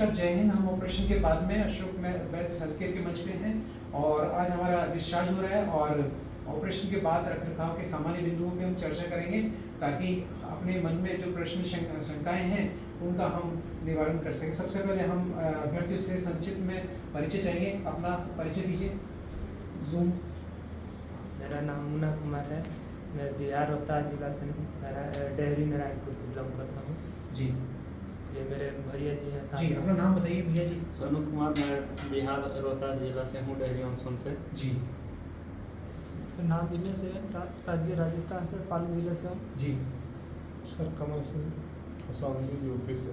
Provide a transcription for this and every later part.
नमस्कार, जय हिंद। हम ऑपरेशन के बाद में अशोक में बेस्ट हेल्थ केयर के मंच पे हैं और आज हमारा डिस्चार्ज हो रहा है और ऑपरेशन के बाद रखरखाव के सामान्य बिंदुओं पे हम चर्चा करेंगे ताकि अपने मन में जो प्रश्न शंकाएं हैं उनका हम निवारण कर सकें। सबसे पहले हम अभ्यर्थियों से संक्षिप्त में परिचय चाहेंगे। अपना परिचय दीजिए। जूम। मेरा नाम मुन्ना कुमार है। मैं बिहार रोहतास जिला से डेहरी नारायणपुर से बिलोंग करता हूँ। जी, ये मेरे भैया जी हैं। जी, अपना नाम बताइए भैया जी। सोनू कुमार, मैं बिहार रोहतास जिला से हूँ, डेहरी ऑनसोन से। जी नाम दिल्ली से, राज्य राजस्थान से, पाली जिले से। जी सर कमल सिंह कौशाम्बी यूपी से।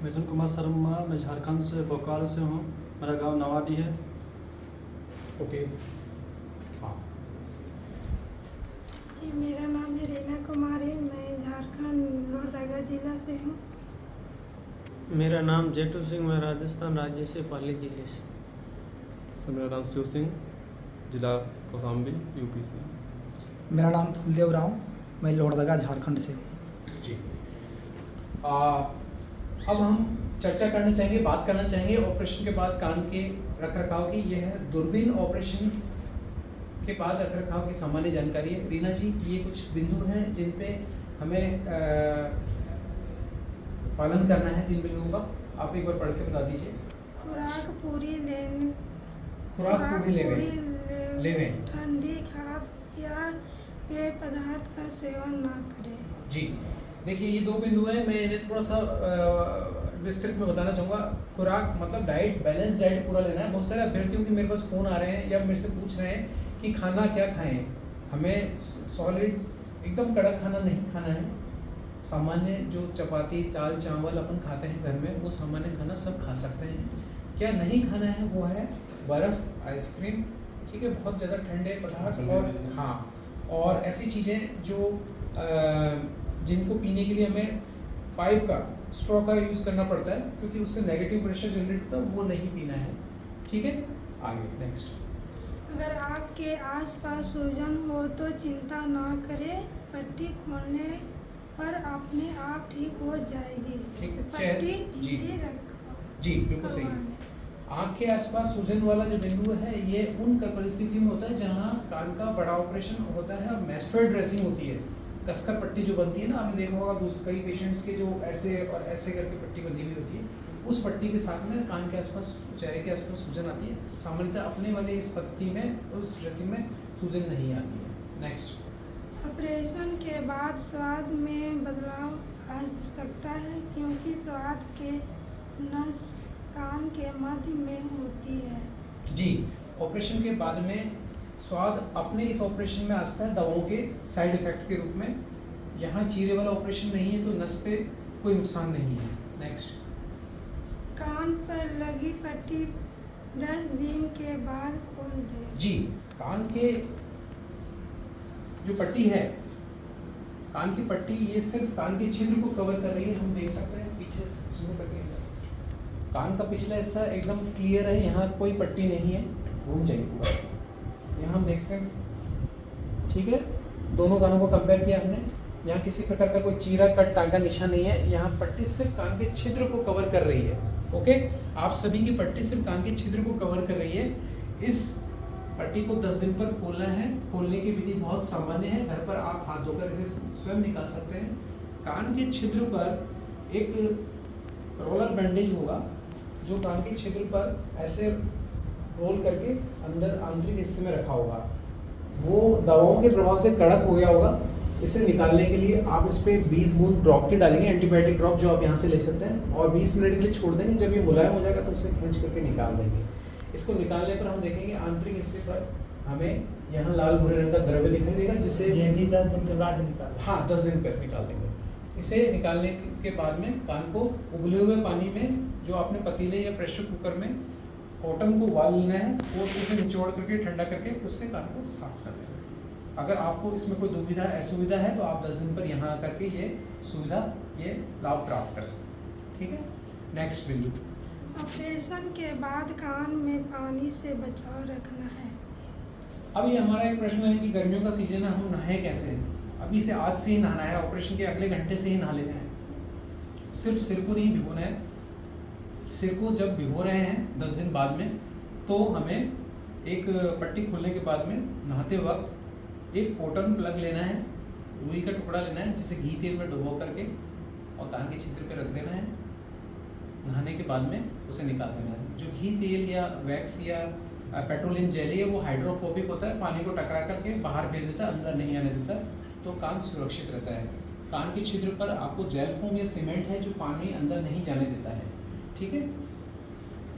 मिथुन कुमार शर्मा, मैं झारखंड से भोपाल से हूँ। मेरा गांव नवाडी है। ओके। हाँ, जी, मेरा नाम है रीना कुमारी, मैं झारखंड लोहरदगा जिला से हूँ। मेरा नाम जेठू सिंह, मैं राजस्थान राज्य से, पाली जिले से। सर मेरा नाम शिव सिंह, जिला कौशाम्बी यूपी से। मेरा नाम फूलदेव राम, मैं लोहरदगा झारखंड से। जी। अब हम चर्चा करना चाहेंगे, बात करना चाहेंगे ऑपरेशन के बाद कान के रखरखाव की। यह है दूरबीन ऑपरेशन के बाद रखरखाव की सामान्य जानकारी है। रीना जी, ये कुछ बिंदु हैं जिन पे हमें पालन करना है, जिन बिंदुओं का आप एक बार पढ़ के बता दीजिए। खुराक पूरी लेवें। ठंडी खाद्य या पेय पदार्थ का सेवन ना करें। जी, देखिए ये दो बिंदु हैं, मैं इन्हें थोड़ा सा विस्तृत में बताना चाहूँगा। खुराक मतलब डाइट, बैलेंस डाइट पूरा लेना है। बहुत सारे अभ्यर्थियों के मेरे पास फ़ोन आ रहे हैं या मेरे से पूछ रहे हैं कि खाना क्या खाएं। हमें सॉलिड एकदम कड़क खाना नहीं खाना है। सामान्य जो चपाती, दाल, चावल अपन खाते हैं घर में, वो सामान्य खाना सब खा सकते हैं। क्या नहीं खाना है वो है बर्फ़, आइसक्रीम, ठीक है, बहुत ज़्यादा ठंडे पदार्थ और हाँ, और ऐसी चीज़ें जो जिनको पीने के लिए हमें पाइप का, स्ट्रॉ का यूज़ करना पड़ता है क्योंकि उससे नेगेटिव प्रेशर जनरेट होता है, वो नहीं पीना है। ठीक है, आगे नेक्स्ट। अगर आँख के आसपास सूजन हो तो चिंता ना करें, पट्टी खोलने पर अपने आप ठीक हो जाएगी। ठीक है, पट्टी जी ढीली रखो। जी, बिल्कुल सही। आँख के आसपास सूजन वाला जो बिंदु है ये उन परिस्थिति में होता है जहाँ कान का बड़ा ऑपरेशन होता है और मैस्टोइड ड्रेसिंग होती है। कसकर पट्टी जो बनती है ना, आपने देखा होगा कई पेशेंट्स के जो ऐसे और ऐसे करके पट्टी बंधी हुई होती है, उस पट्टी के साथ में कान के आसपास, चेहरे के आसपास सूजन आती है। सामान्यतः अपने वाले इस पट्टी में, उस ड्रेसिंग में सूजन नहीं आती है। नेक्स्ट। ऑपरेशन के बाद स्वाद में बदलाव आ सकता है क्योंकि स्वाद के नस कान के मध्य में होती है। जी, ऑपरेशन के बाद में स्वाद अपने इस ऑपरेशन में आ सकता है दवाओं के साइड इफेक्ट के रूप में। यहाँ चीरे वाला ऑपरेशन नहीं है तो नस पे कोई नुकसान नहीं है। नेक्स्ट। कान पर लगी पट्टी 10 दिन के बाद खोल दें। जी, कान के जो पट्टी है, कान की पट्टी, ये सिर्फ कान के छिद्र को कवर कर रही है। हम देख सकते हैं पीछे जूम करके, कान का पिछला हिस्सा एकदम क्लियर है, यहाँ कोई पट्टी नहीं है, घूम जाएगी पूरा। यहाँ हम देखते हैं, ठीक है, दोनों कानों को कंपेयर किया हमने। यहाँ किसी प्रकार का कोई चीरा, कट, टांका निशान नहीं है। यहाँ पट्टी सिर्फ कान के छिद्र को कवर कर रही है। ओके, आप सभी की पट्टी सिर्फ कान के छिद्र को कवर कर रही है। इस पट्टी को 10 दिन पर खोलना है। खोलने की विधि बहुत सामान्य है, घर पर आप हाथ धोकर इसे स्वयं निकाल सकते हैं। कान के छिद्र पर एक रोलर बैंडेज होगा जो कान के छिद्र पर ऐसे रोल करके अंदर आंतरिक हिस्से में रखा होगा। वो दवाओं के प्रभाव से कड़क हो गया होगा। इसे निकालने के लिए आप इस पर 20 बूंद ड्रॉप के डालेंगे, एंटीबायोटिक ड्रॉप, जो आप यहाँ से ले सकते हैं, और 20 मिनट के लिए छोड़ देंगे। जब ये मुलायम हो जाएगा तो उसे खींच करके निकाल देंगे। इसको निकालने पर हम देखेंगे आंतरिक हिस्से पर हमें यहाँ लाल भूरे रंग का द्रव्य दिखाई देगा, जिसे ये भी 10 दिन के बाद निकाल। हाँ, 10 दिन पर निकाल देंगे। इसे निकालने के बाद में कान को उबले हुए पानी में, जो आपने पतीले या प्रेशर कुकर में कॉटन को उबाल लेना है, और उसे निचोड़ करके ठंडा करके उससे कान को साफ कर लेना है। अगर आपको इसमें कोई दुविधा, असुविधा है तो आप 10 दिन पर यहाँ आकर के ये सुविधा, ये लाभ प्राप्त कर सकते हैं। ठीक है, नेक्स्ट बिंदु। ऑपरेशन के बाद कान में पानी से बचाव रखना है। अब ये हमारा एक प्रश्न है कि गर्मियों का सीजन है, हम नहाएं कैसे। अभी से आज से ही नहाना है, ऑपरेशन के अगले घंटे से ही नहा लेना है। सिर्फ सिर को नहीं भिगोना है, सिर को जब भिगो रहे हैं 10 दिन बाद में, तो हमें एक पट्टी खोलने के बाद में नहाते वक्त एक कॉटन प्लग लेना है, रुई का टुकड़ा लेना है, जिसे घी तेल में डुबो करके और कान के छिद्र पे रख देना है। नहाने के बाद में उसे निकाल देना है। जो घी तेल या वैक्स या पेट्रोलियम जेली है वो हाइड्रोफोबिक होता है, पानी को टकरा करके बाहर भेज देता है, अंदर नहीं आने देता, तो कान सुरक्षित रहता है। कान के छिद्र पर आपको जेल फोम या सीमेंट है जो पानी अंदर नहीं जाने देता है। ठीक है।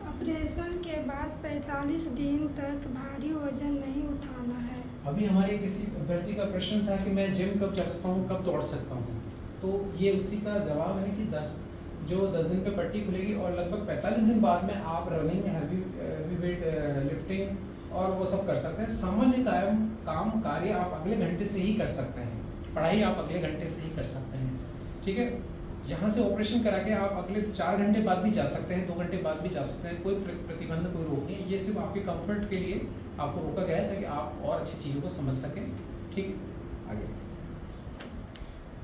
ऑपरेशन के बाद 45 दिन तक भारी वजन नहीं उठाना है। अभी हमारे किसी अभ्यर्थी का प्रश्न था कि मैं जिम कब जा सकता हूँ, कब दौड़ सकता हूँ, तो ये उसी का जवाब है कि 10 दिन पे पट्टी खुलेगी और लगभग 45 दिन बाद में आप रनिंग, हैवी वेट लिफ्टिंग और वो सब कर सकते हैं। सामान्य काम कार्य आप अगले घंटे से ही कर सकते हैं, पढ़ाई आप अगले घंटे से ही कर सकते हैं। ठीक है। यहाँ से ऑपरेशन करा के आप अगले 4 घंटे बाद भी जा सकते हैं, 2 घंटे बाद भी जा सकते हैं, कोई प्रतिबंध, कोई रोक नहीं है। ये सिर्फ आपके कंफर्ट के लिए आपको रोका गया है ताकि आप और अच्छी चीज़ों को समझ सकें। ठीक, आगे।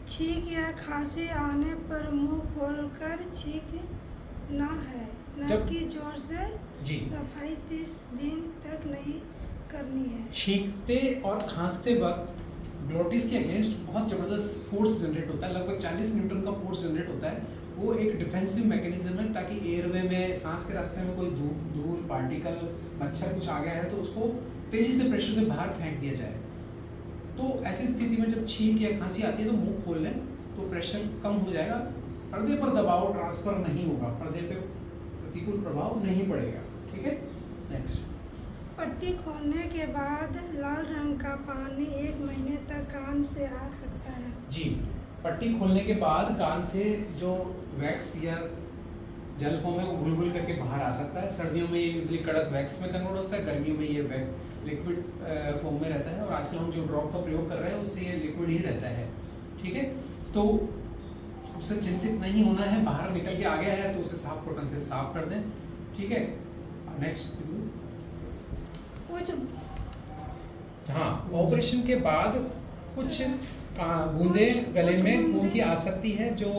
छींक या खांसी आने पर मुंह खोलकर छींकना है, न कि जोर से। जी। सफाई 30 दिन तक नहीं करनी है। छींकते और खांसते वक्त ग्लोटिस के अगेंस्ट बहुत ज़बरदस्त फोर्स जनरेट होता है, लगभग 40 न्यूटन का फोर्स जनरेट होता है। वो एक डिफेंसिव मैकेनिज्म है ताकि एयरवे में, सांस के रास्ते में कोई धूल, पार्टिकल, मच्छर कुछ आ गया है तो उसको तेजी से प्रेशर से बाहर फेंक दिया जाए। तो ऐसी स्थिति में जब छींक या खांसी आती है तो मुंह खोल लें तो प्रेशर कम हो जाएगा, पर्दे पर दबाव ट्रांसफर नहीं होगा, पर्दे पे प्रतिकूल प्रभाव नहीं पड़ेगा। ठीक है। नेक्स्ट। पट्टी खोलने के बाद लाल रंग का पानी 1 महीने तक कान से आ सकता है। जी। पट्टी खोलने के बाद कान से जो वैक्स या जेल फोम है वो घुल करके बाहर आ सकता है। सर्दियों में ये यूजली कड़क वैक्स में कन्वर्ट होता है, गर्मियों में ये लिक्विड फॉर्म में रहता है, और आजकल हम जो ड्रॉप का प्रयोग कर रहे हैं उससे ये लिक्विड ही रहता है। ठीक है। तो उससे चिंतित नहीं होना है, बाहर निकल के आ गया है तो उसे साफ कॉटन से साफ कर दें। ठीक है। नेक्स्ट। हाँ, ऑपरेशन के बाद कुछ बूंदे गले में खून की आ सकती है जो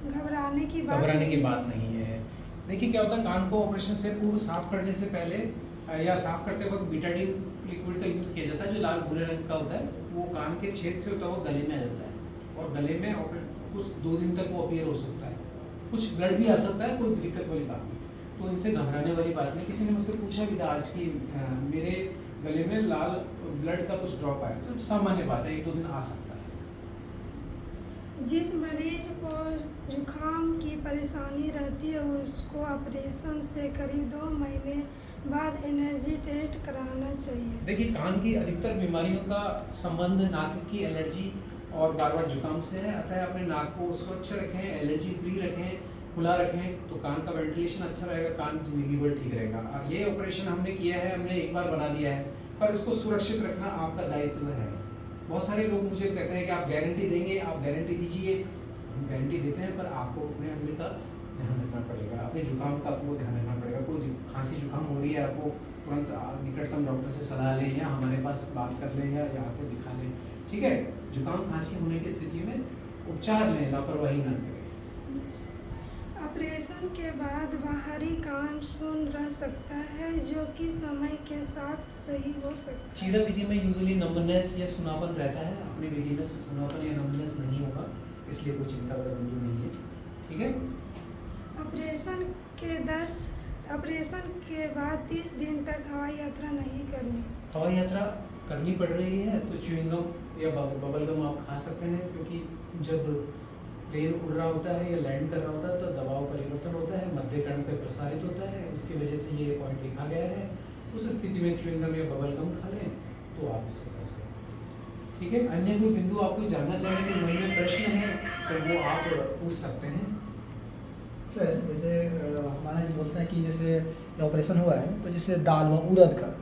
घबराने की बात नहीं है। देखिए क्या होता है, कान को ऑपरेशन से पूर्व साफ करने से पहले या साफ करते वक्त बीटाडीन लिक्विड का यूज़ किया जाता है जो लाल भूरे रंग का होता है। वो कान के छेद से होता हुआ गले में आ जाता है और गले में कुछ 2 दिन तक वो अपीयर हो सकता है, कुछ ब्लड भी आ सकता है, कोई दिक्कत वाली बात नहीं। तो इनसे घबराने वाली बात नहीं। किसी ने मुझसे पूछा भी था आज की मेरे गले में लाल ब्लड का कुछ ड्रॉप आया, तो सामान्य बात है, 1-2 दिन आ सकता है। जिस मरीज को जुकाम की परेशानी रहती है उसको ऑपरेशन से करीब 2 महीने बाद एनर्जी टेस्ट कराना चाहिए। देखिए, कान की अधिकतर बीमारियों का संबंध नाक की एलर्जी और बार-बार जुकाम से है, अतः अपने नाक को स्वच्छ रखें, एलर्जी फ्री रखें, खुला रखें, तो कान का वेंटिलेशन अच्छा रहेगा, कान जिंदगी भर ठीक रहेगा। ये ऑपरेशन हमने किया है, हमने एक बार बना दिया है, पर इसको सुरक्षित रखना आपका दायित्व है। बहुत सारे लोग मुझे कहते हैं कि आप गारंटी देंगे, आप गारंटी दीजिए। हम गारंटी देते हैं, पर आपको अपने अगले का ध्यान रखना पड़ेगा, अपने जुकाम का आपको ध्यान रखना पड़ेगा। कोई खांसी जुकाम हो रही है, आपको तुरंत निकटतम डॉक्टर से सलाह लें या हमारे पास बात कर लें या आके दिखा लें। ठीक है। जुकाम खांसी होने की स्थिति में उपचार लें, लापरवाही न करें। ऑपरेशन के बाद बाहरी कान सुन्न रह सकता है जो कि समय के साथ सही हो सकता है। चीरा विधि में यूजुअली नंबनेस या सुनापन रहता है, अपनी विधि में सुनापन या नंबनेस नहीं होगा, इसलिए कोई चिंता वाला बिंदु नहीं है। ठीक है। ऑपरेशन के बाद 30 दिन तक हवाई यात्रा नहीं करनी। हवाई यात्रा करनी पड़ रही है तो च्युइंगम या बबलगम आप खा सकते हैं, क्योंकि जब प्लेन उड़ रहा होता है या लैंड कर रहा होता है तो दबाव परिवर्तन होता है, मध्य कर्ण पे प्रसारित होता है, उसकी वजह से ये पॉइंट लिखा गया है। उस स्थिति में च्युइंगम या बबलगम खा लें तो आप इससे कर सकते हैं। ठीक है। अन्य कोई बिंदु आपको जानना चाहेंगे, मन में प्रश्न है तो वो आप पूछ सकते हैं। सर, जैसे हमारा बोलते हैं कि जैसे ऑपरेशन हुआ है तो जैसे दाल व उड़द का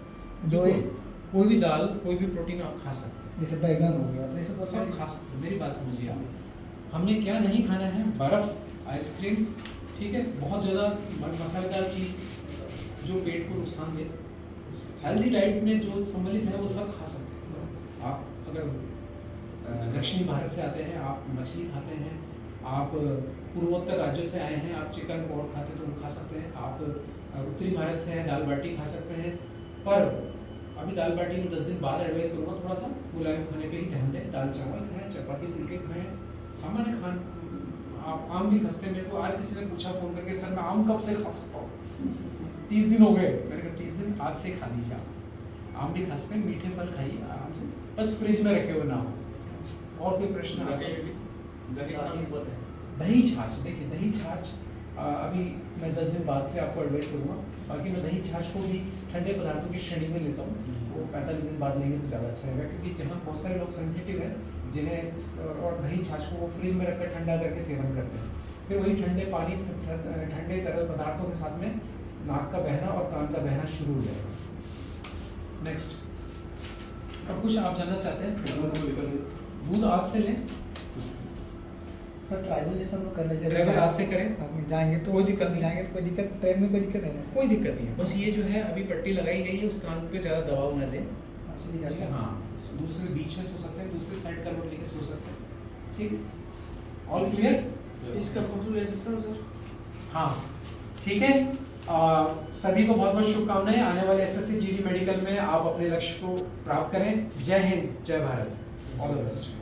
जो कोई भी दाल, कोई भी प्रोटीन आप खा सकते हैं, जैसे बैगन हो गया, तो ये सब सब खा सकते हैं। मेरी बात समझिए आप, हमने क्या नहीं खाना है, बर्फ, आइसक्रीम, ठीक है, बहुत ज़्यादा मसालेदार चीज़ जो पेट को नुकसान दे। हेल्दी डाइट में जो सम्मिलित है वो सब खा सकते हैं। आप अगर दक्षिणी भारत से आते हैं, आप मछली खाते हैं, आप पूर्वोत्तर राज्यों से आए हैं, आप चिकन पोर्क खाते हैं तो वो खा सकते हैं। आप उत्तरी भारत से हैं, दाल बाटी खा सकते हैं। पर अभी दाल बाटी में 10 दिन बाद एडवाइस करूँगा थोड़ा सा मुलायम खाने पे ही ध्यान दें। दाल चावल खाएं, चपाती फुलके खाएं, सामान्य खान। आप आम भी खसते हैं। मेरे को आज किसी ने पूछा फ़ोन करके, सर मैं आम कब से खा सकता हूँ? 30 दिन हो गए। मैंने कहा 30 दिन आज से खा लीजिए आप। आम भी खसते हैं, मीठे फल खाइए आराम से, बस फ्रिज में रखे हुए ना हो। और कोई प्रश्न? दही छाछ, देखिए दही छाछ अभी मैं 10 दिन बाद से आपको एडवाइस करूँगा। बाकी मैं दही छाछ को भी ठंडे पदार्थों की श्रेणी में लेता हूँ। वो 45 दिन बाद लेंगे तो ज़्यादा अच्छा रहेगा, क्योंकि जहाँ बहुत सारे लोग सेंसिटिव हैं जिन्हें और दही छाछ को वो फ्रिज में रखकर ठंडा करके सेवन करते हैं, फिर वही ठंडे पानी ठंडे तरल पदार्थों के साथ में नाक का बहना और कान का बहना शुरू हो जाएगा। नेक्स्ट, अब कुछ आप जानना चाहते हैं? दूध आज से लें सर ट्रैवल जैसे हम लोग करने जा ट्रैवल आज से करें। हम जाएंगे तो कोई दिक्कत नहीं, जाएंगे तो कोई दिक्कत, ट्रेन में कोई दिक्कत नहीं है? कोई दिक्कत नहीं है, बस ये जो है अभी पट्टी लगाई गई है उस कान पे ज़्यादा दबाव ना दें। हाँ, दूसरे बीच में सो सकते हैं, दूसरे साइड का रोड लेके सो सकते हैं। ठीक, ऑल क्लियर? इसका फोटो ले सकता हूँ सर? हाँ ठीक है। सभी को बहुत बहुत शुभकामनाएं। आने वाले SSC GD मेडिकल में आप अपने लक्ष्य को प्राप्त करें। जय हिंद, जय भारत, ऑल द बेस्ट।